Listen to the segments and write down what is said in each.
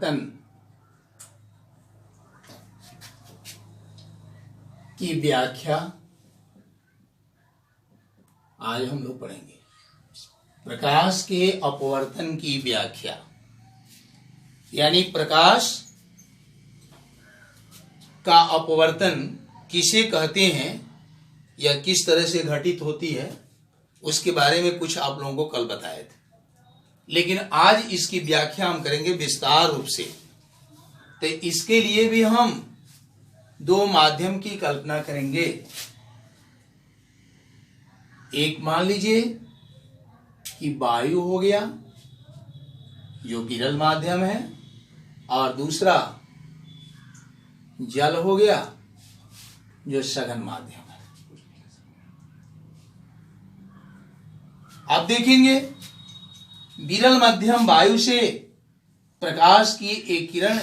अपवर्तन की व्याख्या आज हम लोग पढ़ेंगे। प्रकाश के अपवर्तन की व्याख्या यानी प्रकाश का अपवर्तन किसे कहते हैं या किस तरह से घटित होती है उसके बारे में कुछ आप लोगों को कल बताए थे, लेकिन आज इसकी व्याख्या हम करेंगे विस्तार रूप से। तो इसके लिए भी हम दो माध्यम की कल्पना करेंगे। एक मान लीजिए कि वायु हो गया जो विरल माध्यम है, और दूसरा जल हो गया जो सघन माध्यम है। अब देखेंगे विरल माध्यम वायु से प्रकाश की एक किरण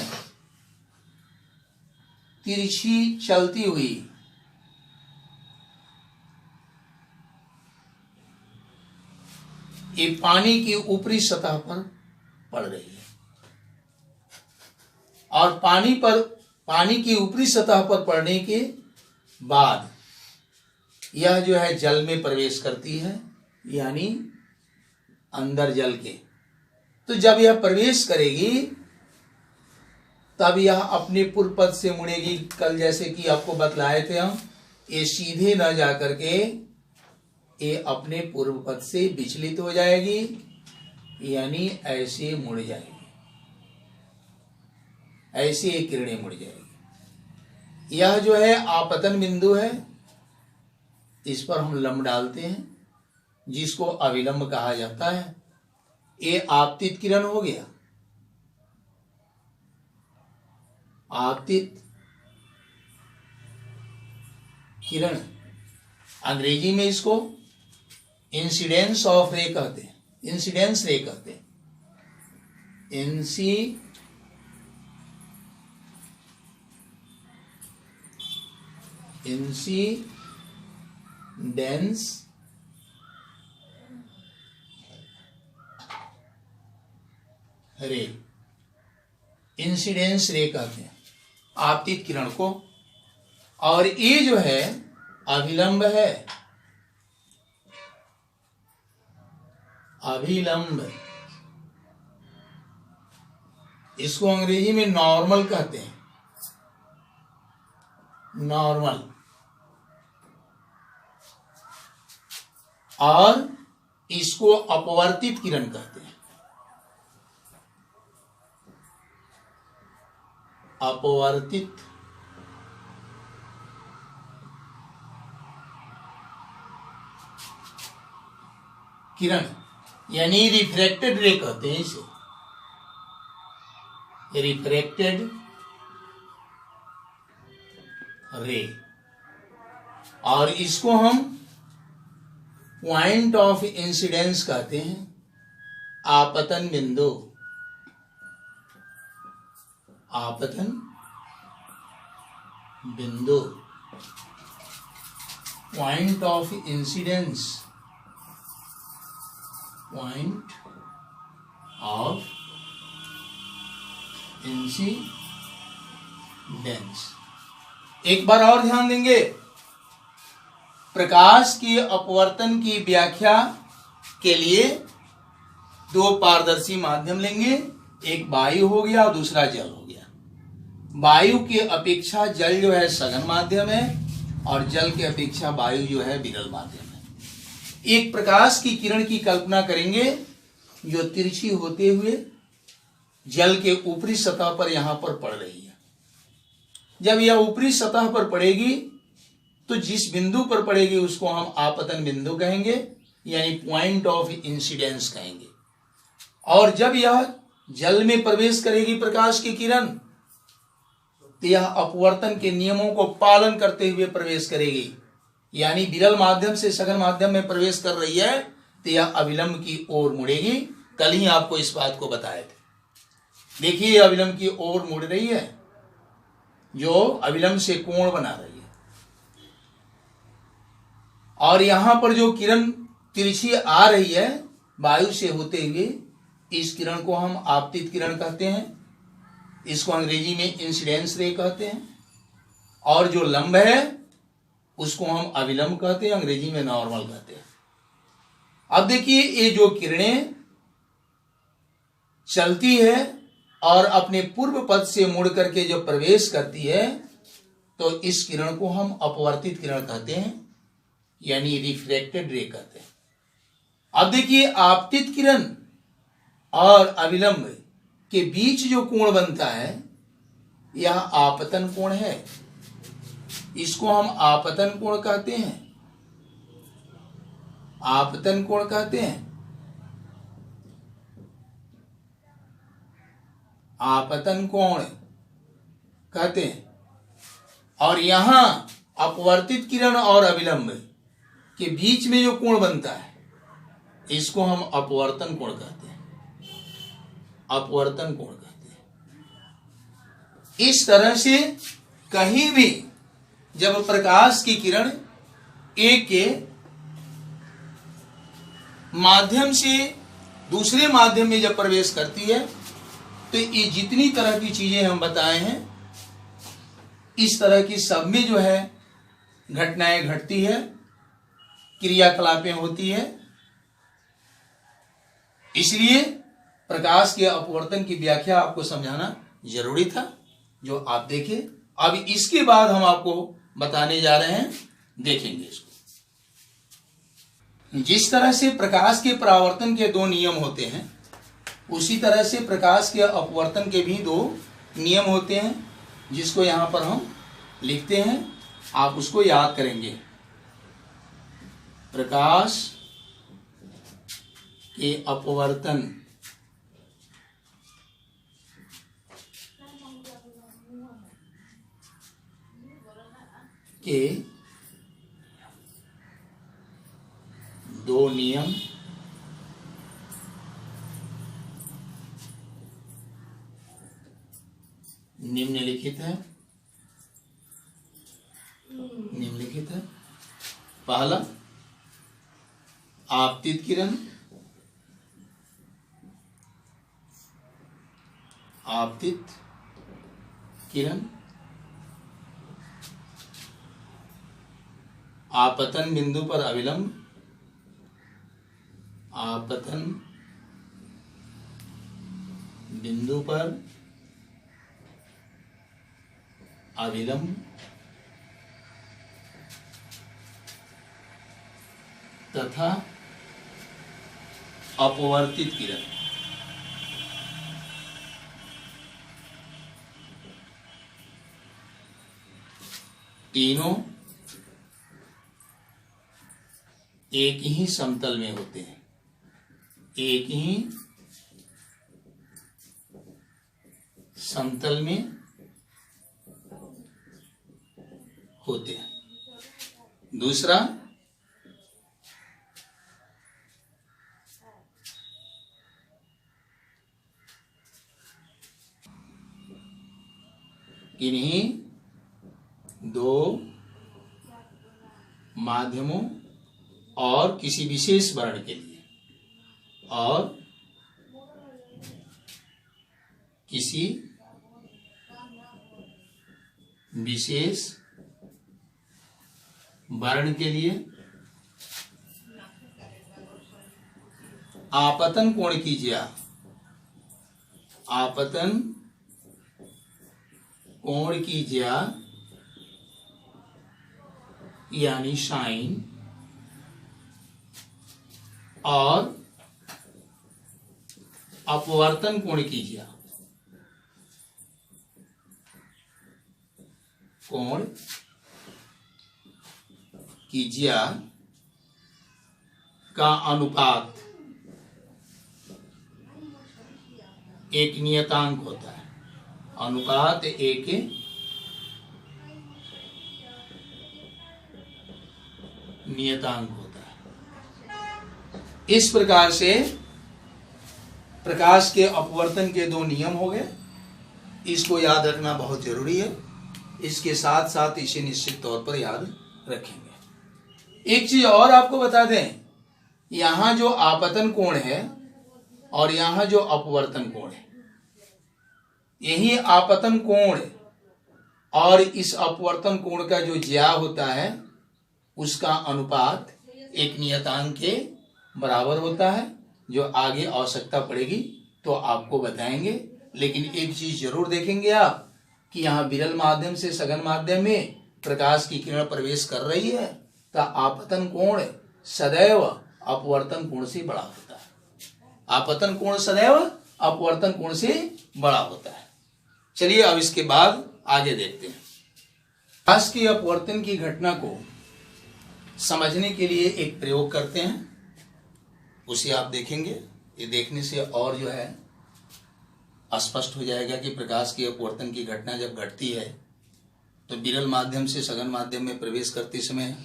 तिरछी चलती हुई ये पानी की ऊपरी सतह पर पड़ रही है, और पानी की ऊपरी सतह पर पड़ने के बाद यह जो है जल में प्रवेश करती है, यानी अंदर जल के। तो जब यह प्रवेश करेगी तब यह अपने पूर्व पथ से मुड़ेगी। कल जैसे कि आपको बतलाए थे हम, ये सीधे न जाकर के ये अपने पूर्व पथ से विचलित हो जाएगी, यानी ऐसे मुड़ जाएगी, ऐसे ये किरणें मुड़ जाएगी। यह जो है आपतन बिंदु है, इस पर हम लंब डालते हैं जिसको अविलंब कहा जाता है। ये आपतित किरण हो गया, आपतित किरण, अंग्रेजी में इसको इंसिडेंस ऑफ रे कहते हैं, इंसिडेंस रे कहते हैं, इंसिडेंस रे, इंसिडेंस रे कहते हैं आपतित किरण को। और ये जो है अभिलंब है, अभिलंब, इसको अंग्रेजी में नॉर्मल कहते हैं, नॉर्मल। और इसको अपवर्तित किरण कहते हैं, अपवर्तित किरण, यानी रिफ्रैक्टेड रे कहते हैं इसे, रिफ्रैक्टेड रे। और इसको हम पॉइंट ऑफ इंसिडेंस कहते हैं, आपतन बिंदु, आपतन बिंदु, point of incidence, point of incidence. एक बार और ध्यान देंगे, प्रकाश की अपवर्तन की व्याख्या के लिए दो पारदर्शी माध्यम लेंगे, एक वायु हो गया और दूसरा जल हो गया। वायु की अपेक्षा जल जो है सघन माध्यम है, और जल की अपेक्षा वायु जो है विरल माध्यम है। एक प्रकाश की किरण की कल्पना करेंगे जो तिरछी होते हुए जल के ऊपरी सतह पर यहां पर पड़ रही है। जब यह ऊपरी सतह पर पड़ेगी तो जिस बिंदु पर पड़ेगी उसको हम आपतन बिंदु कहेंगे, यानी पॉइंट ऑफ इंसिडेंस कहेंगे। और जब यह जल में प्रवेश करेगी प्रकाश की किरण, तो यह अपवर्तन के नियमों को पालन करते हुए प्रवेश करेगी, यानी विरल माध्यम से सघन माध्यम में प्रवेश कर रही है तो यह अविलंब की ओर मुड़ेगी। कल ही आपको इस बात को बताए थे। देखिए अविलंब की ओर मुड़ रही है, जो अविलंब से कोण बना रही है। और यहां पर जो किरण तिरछी आ रही है वायु से होते हुए, इस किरण को हम आपतित किरण कहते हैं। इसको अंग्रेजी में इंसिडेंस रे कहते हैं, और जो लंब है उसको हम अविलंब कहते हैं, अंग्रेजी में नॉर्मल कहते हैं। अब देखिए, ये जो किरणें चलती है और अपने पूर्व पथ से मुड़ करके जब प्रवेश करती है तो इस किरण को हम अपवर्तित किरण कहते हैं, यानी रिफ्रैक्टेड रे कहते हैं। अब देखिए, आपतित किरण और अविलंब के बीच जो कोण बनता है यह आपतन कोण है, इसको हम आपतन कोण कहते हैं, आपतन कोण कहते हैं, आपतन कोण कहते हैं। और यहां अपवर्तित किरण और अविलंब के बीच में जो कोण बनता है इसको हम अपवर्तन कोण कहते हैं, अपवर्तन कोण कहते हैं। इस तरह से कहीं भी जब प्रकाश की किरण एक के माध्यम से दूसरे माध्यम में जब प्रवेश करती है तो ये जितनी तरह की चीजें हम बताए हैं इस तरह की सब में जो है घटनाएं घटती है, क्रियाकलापें होती है। इसलिए प्रकाश के अपवर्तन की व्याख्या आपको समझाना जरूरी था, जो आप देखें। अब इसके बाद हम आपको बताने जा रहे हैं, देखेंगे इसको। जिस तरह से प्रकाश के परावर्तन के दो नियम होते हैं उसी तरह से प्रकाश के अपवर्तन के भी दो नियम होते हैं, जिसको यहां पर हम लिखते हैं, आप उसको याद करेंगे। प्रकाश के अपवर्तन के दो नियम निम्नलिखित है, निम्नलिखित है। पहला, आपतित किरण, आपतित किरण आपतन बिंदु पर अविलंब, आपतन बिंदु पर अविलंब तथा अपवर्तित किरण। तीनों एक ही समतल में होते हैं, एक ही समतल में होते हैं। दूसरा, इन्हीं दो माध्यमों और किसी विशेष वर्ण के लिए और किसी विशेष वर्ण के लिए आपतन कोण की ज्या, आपतन कोण की ज्या यानी साइन और अपवर्तन कोण की ज्या, कोण की ज्या का अनुपात एक नियतांक होता है, अनुपात एक नियतांक होता है। इस प्रकार से प्रकाश के अपवर्तन के दो नियम हो गए, इसको याद रखना बहुत जरूरी है। इसके साथ साथ इसे निश्चित तौर पर याद रखेंगे। एक चीज और आपको बता दें, यहां जो आपतन कोण है और यहां जो अपवर्तन कोण है, यही आपतन कोण और इस अपवर्तन कोण का जो ज्या होता है उसका अनुपात एक नियतांक के बराबर होता है, जो आगे आवश्यकता पड़ेगी तो आपको बताएंगे। लेकिन एक चीज जरूर देखेंगे आप कि यहाँ विरल माध्यम से सघन माध्यम में प्रकाश की किरण प्रवेश कर रही है तो आपतन कोण सदैव अपवर्तन कोण से बड़ा होता है। आपतन कोण सदैव अपवर्तन कोण से बड़ा होता है। चलिए अब इसके बाद आगे देखते हैं। प्रकाश की अपवर्तन की घटना को समझने के लिए एक प्रयोग करते हैं, उसे आप देखेंगे। ये देखने से और जो है स्पष्ट हो जाएगा कि प्रकाश की अपवर्तन की घटना जब घटती है तो विरल माध्यम से सघन माध्यम में प्रवेश करते समय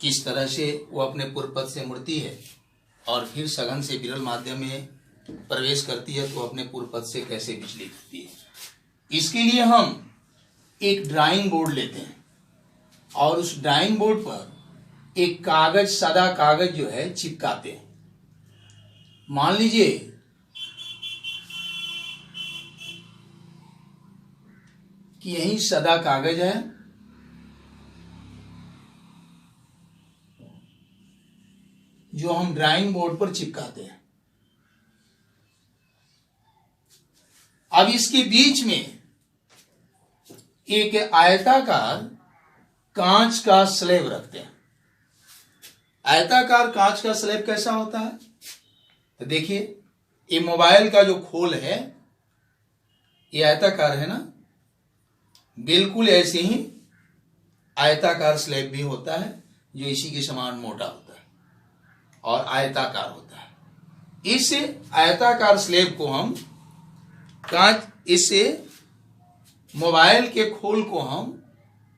किस तरह से वो अपने पूर्व पथ से मुड़ती है और फिर सघन से विरल माध्यम में प्रवेश करती है तो अपने पूर्व पथ से कैसे विचलित होती है। इसके लिए हम एक ड्राइंग बोर्ड लेते हैं और उस ड्राइंग बोर्ड पर एक कागज, सादा कागज जो है चिपकाते हैं। मान लीजिए कि यही सादा कागज है, जो हम ड्राइंग बोर्ड पर चिपकाते हैं। अब इसके बीच में एक आयताकार कांच का स्लैब रखते हैं। आयताकार कांच का स्लैब कैसा होता है तो देखिए, ये मोबाइल का जो खोल है ये आयताकार है ना, बिल्कुल ऐसे ही आयताकार स्लैब भी होता है जो इसी के समान मोटा होता है और आयताकार होता है। इस आयताकार स्लैब को हम इस मोबाइल के खोल को हम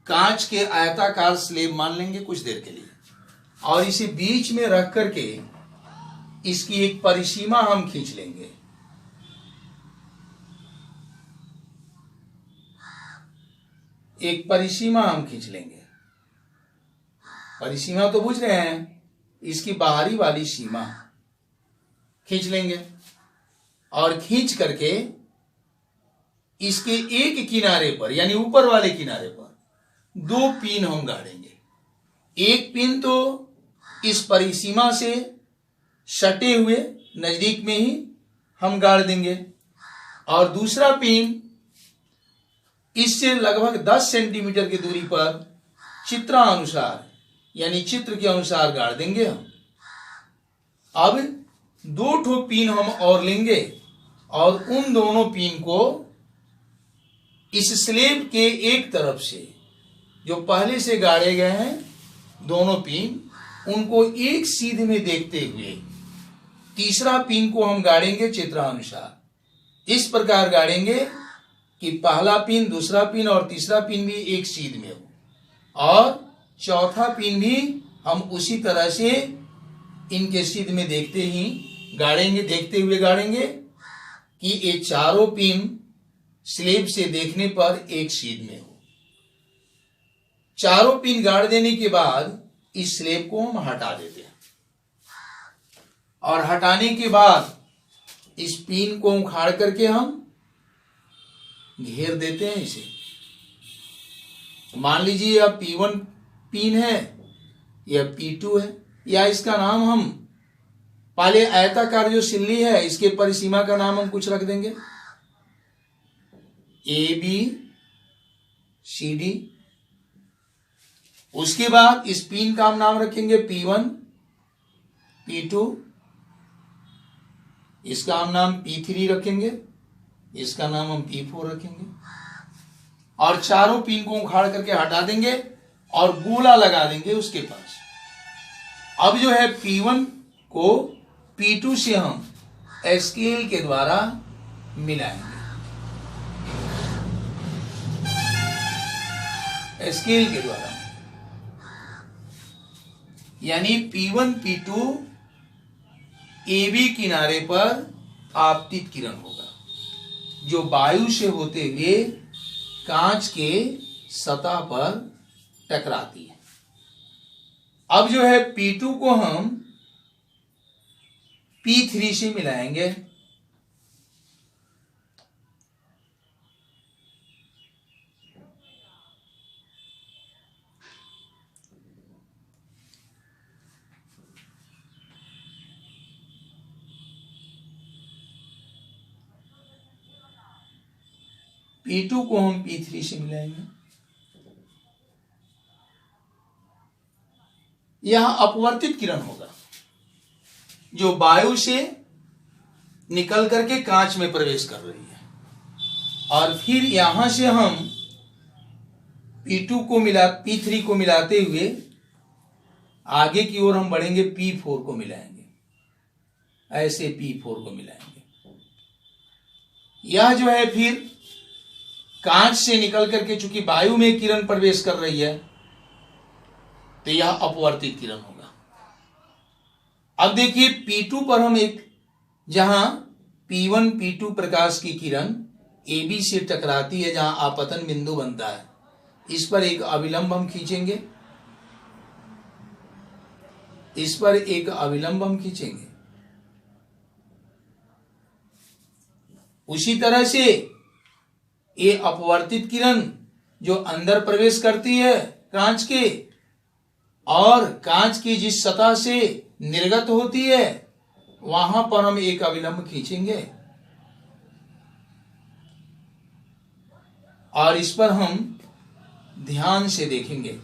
कांच के आयताकार स्लैब मान लेंगे कुछ देर के लिए, और इसे बीच में रख करके इसकी एक परिसीमा हम खींच लेंगे। एक परिसीमा हम खींच लेंगे। परिसीमा तो बुझ रहे हैं, इसकी बाहरी वाली सीमा खींच लेंगे और खींच करके इसके एक किनारे पर यानी ऊपर वाले किनारे पर दो पिन हम गाड़ेंगे। एक पिन तो इस परिसीमा से सटे हुए नजदीक में ही हम गाड़ देंगे और दूसरा पिन इससे लगभग 10 सेंटीमीटर की दूरी पर चित्रानुसार यानी चित्र के अनुसार गाड़ देंगे हम। अब दो ठो पिन हम और लेंगे और उन दोनों पिन को इस स्लैब के एक तरफ से जो पहले से गाड़े गए हैं दोनों पिन, उनको एक सीध में देखते हुए तीसरा पिन को हम गाड़ेंगे चित्रानुसार। इस प्रकार गाड़ेंगे कि पहला पिन, दूसरा पिन और तीसरा पिन भी एक सीध में हो और चौथा पिन भी हम उसी तरह से इनके सीध में देखते ही गाड़ेंगे, देखते हुए गाड़ेंगे कि ये चारों पिन स्लैब से देखने पर एक सीध में हो। चारों पिन गाड़ देने के बाद इस स्लैब को हम हटा देते हैं और हटाने के बाद इस पिन को उखाड़ करके हम घेर देते हैं इसे। मान लीजिए यह P1 पिन है, यह P2 है, या इसका नाम हम पहले आयताकार जो सिल्ली है इसके परिसीमा का नाम हम कुछ रख देंगे ABCD। उसके बाद इस पिन का हम नाम रखेंगे P1, P2, इसका हम नाम P3 रखेंगे, इसका नाम हम P4 रखेंगे और चारों पिन को उखाड़ करके हटा देंगे और गोला लगा देंगे उसके पास। अब जो है P1 को P2 से हम स्केल के द्वारा मिलाएंगे। स्केल के द्वारा यानी P1 P2 AB किनारे पर आपतित किरण होगा जो वायु से होते हुए कांच के सतह पर टकराती है। अब जो है P2 को हम P3 से मिलाएंगे। P2 को हम P3 से मिलाएंगे। यहां अपवर्तित किरण होगा जो वायु से निकल करके कांच में प्रवेश कर रही है, और फिर यहां से हम P3 को मिलाते हुए आगे की ओर हम बढ़ेंगे, P4 को मिलाएंगे, ऐसे P4 को मिलाएंगे। यह जो है फिर कांच से निकल करके चूंकि वायु में किरण प्रवेश कर रही है तो यह अपवर्तित किरण होगा। अब देखिए P2 पर हम एक, जहां P1 P2 प्रकाश की किरण AB से टकराती है, जहां आपतन बिंदु बनता है, इस पर एक अभिलंब हम खींचेंगे, इस पर एक अभिलंब हम खींचेंगे। उसी तरह से ये अपवर्तित किरण जो अंदर प्रवेश करती है कांच के, और कांच की जिस सतह से निर्गत होती है वहां पर हम एक अभिलंब खींचेंगे, और इस पर हम ध्यान से देखेंगे।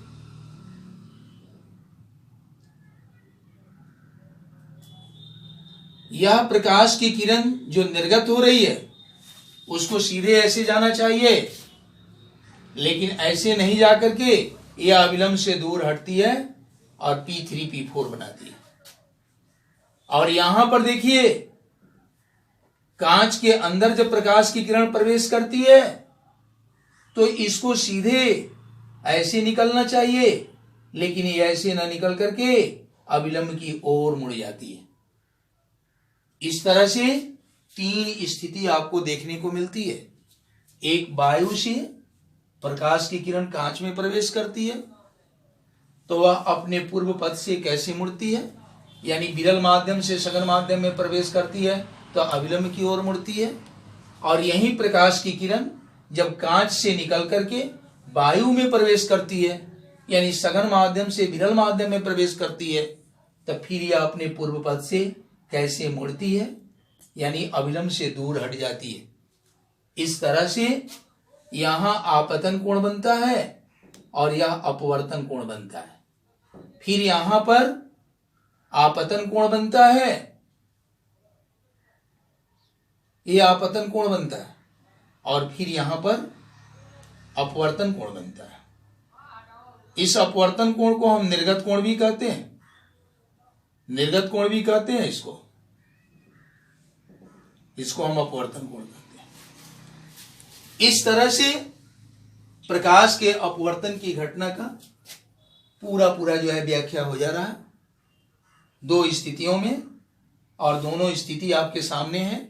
यह प्रकाश की किरण जो निर्गत हो रही है उसको सीधे ऐसे जाना चाहिए, लेकिन ऐसे नहीं जाकर के यह अविलंब से दूर हटती है और P3 P4 बनाती है। और यहां पर देखिए कांच के अंदर जब प्रकाश की किरण प्रवेश करती है तो इसको सीधे ऐसे निकलना चाहिए, लेकिन ये ऐसे ना निकल करके अविलंब की ओर मुड़ जाती है। इस तरह से तीन स्थिति आपको देखने को मिलती है। एक, वायु से प्रकाश की किरण कांच में प्रवेश करती है तो वह अपने पूर्व पथ से कैसे मुड़ती है, यानी विरल माध्यम से सघन माध्यम में प्रवेश करती है तो अविलंब की ओर मुड़ती है। और यही प्रकाश की किरण जब कांच से निकल करके वायु में प्रवेश करती है, यानी सघन माध्यम से विरल माध्यम में प्रवेश करती है, तब फिर यह अपने पूर्व पथ से कैसे मुड़ती है, यानी अविलंब से दूर हट जाती है। इस तरह से यहां आपतन कोण बनता है और यह अपवर्तन कोण बनता है। फिर यहां पर आपतन कोण बनता है, यह आपतन कोण बनता है, और फिर यहां पर अपवर्तन कोण बनता है। इस अपवर्तन कोण को हम निर्गत कोण भी कहते हैं, निर्गत कोण भी कहते हैं इसको हम अपवर्तन कोण कहते हैं। इस तरह से प्रकाश के अपवर्तन की घटना का पूरा जो है व्याख्या हो जा रहा है दो स्थितियों में, और दोनों स्थिति आपके सामने है,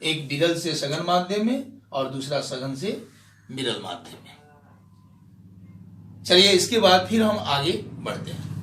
एक विरल से सघन माध्यम में और दूसरा सघन से विरल माध्यम में। चलिए इसके बाद फिर हम आगे बढ़ते हैं।